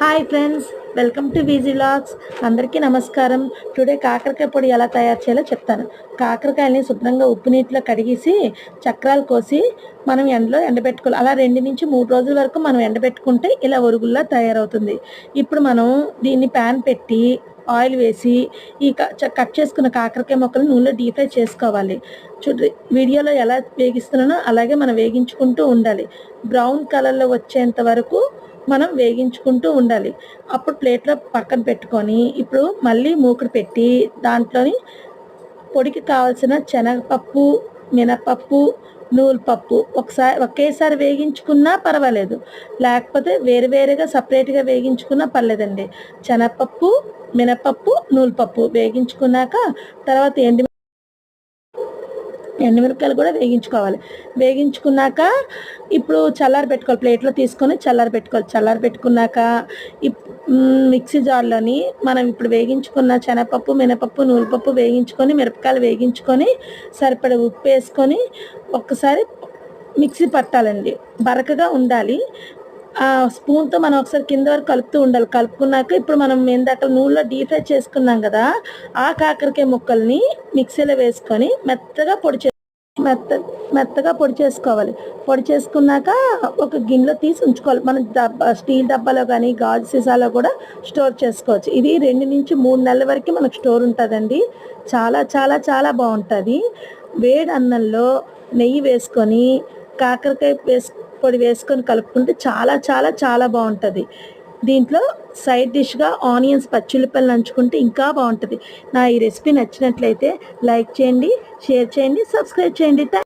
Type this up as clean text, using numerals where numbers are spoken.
Hi friends, welcome to VG vlogs. అందరికీ నమస్కారం. Today కాకరకాయ పొడి ఎలా తయారు చేయాలో చెప్తాను. కాకరకాయలని శుభ్రంగా ఉప్పు నీటిలో కడిగేసి చక్రాలు కోసి మనం ఎండలో ఎండబెట్టుకోవాలి. అలా 2 నుంచి 3 రోజుల వరకు మనం ఎండబెట్టుకుంటే ఇలా ఒరుగుల్లా తయారవుతుంది. ఇప్పుడు మనం దీన్ని ప్యాన్ పెట్టి ఆయిల్ వేసి ఈ కట్ చేసుకున్న కాకరకాయ ముక్కలు నూనెలో డీప్ ఫ్రై చేసుకోవాలి. చూడండి, వీడియోలో ఎలా వేగిస్తున్నానో అలాగే మనం వేగించుకుంటూ ఉండాలి. బ్రౌన్ కలర్లో వచ్చేంత వరకు మనం వేగించుకుంటూ ఉండాలి. అప్పుడు ప్లేట్లో పక్కన పెట్టుకొని ఇప్పుడు మళ్ళీ మూకుడు పెట్టి దాంట్లోని పొడికి కావాల్సిన శనగపప్పు, మినపప్పు, నూలుపప్పు ఒకేసారి వేగించుకున్నా పర్వాలేదు, లేకపోతే వేరువేరుగా సపరేట్గా వేగించుకున్నా పర్లేదండి. శనగపప్పు, మినపప్పు, నూలుపప్పు వేగించుకున్నాక తర్వాత ఎండుమిరపకాయలు కూడా వేగించుకోవాలి. వేగించుకున్నాక ఇప్పుడు చల్లారి పెట్టుకోవాలి. ప్లేట్లో తీసుకొని చల్లారి పెట్టుకోవాలి. చల్లారి పెట్టుకున్నాక మిక్సీ జార్లోని మనం ఇప్పుడు వేగించుకున్న శనగపప్పు, మినపప్పు, నూలుపప్పు వేగించుకొని, మిరపకాయలు వేగించుకొని, సరిపడ ఉప్పు వేసుకొని ఒక్కసారి మిక్సీ పట్టాలండి. బరకగా ఉండాలి. స్పూన్తో మనం ఒకసారి కింద వరకు కలుపుతూ ఉండాలి. కలుపుకున్నాక ఇప్పుడు మనం ఇందాక నూనెలో డీప్ ఫ్రై చేసుకున్నాం కదా, ఆ కాకరకాయ ముక్కల్ని మిక్సీలో వేసుకొని మెత్తగా పొడి చేసుకోవాలి. పొడి చేసుకున్నాక ఒక గిన్నెలో తీసి ఉంచుకోవాలి. మనం స్టీల్ డబ్బాలో కానీ గాజు సీసాలో కూడా స్టోర్ చేసుకోవచ్చు. ఇది 2 నుంచి 3 నెలల వరకు మనకు స్టోర్ ఉంటుందండి. చాలా చాలా చాలా బాగుంటుంది. వేడి అన్నంలో నెయ్యి వేసుకొని కాకరకాయ పొడి వేసుకొని కలుపుకుంటే చాలా చాలా చాలా బాగుంటుంది. దీంట్లో సైడ్ డిష్గా ఆనియన్స్, పచ్చిమిరపకాయలు నంచుకుంటే ఇంకా బాగుంటుంది. నా ఈ రెసిపీ నచ్చినట్లయితే లైక్ చేయండి, షేర్ చేయండి, సబ్స్క్రైబ్ చేయండి.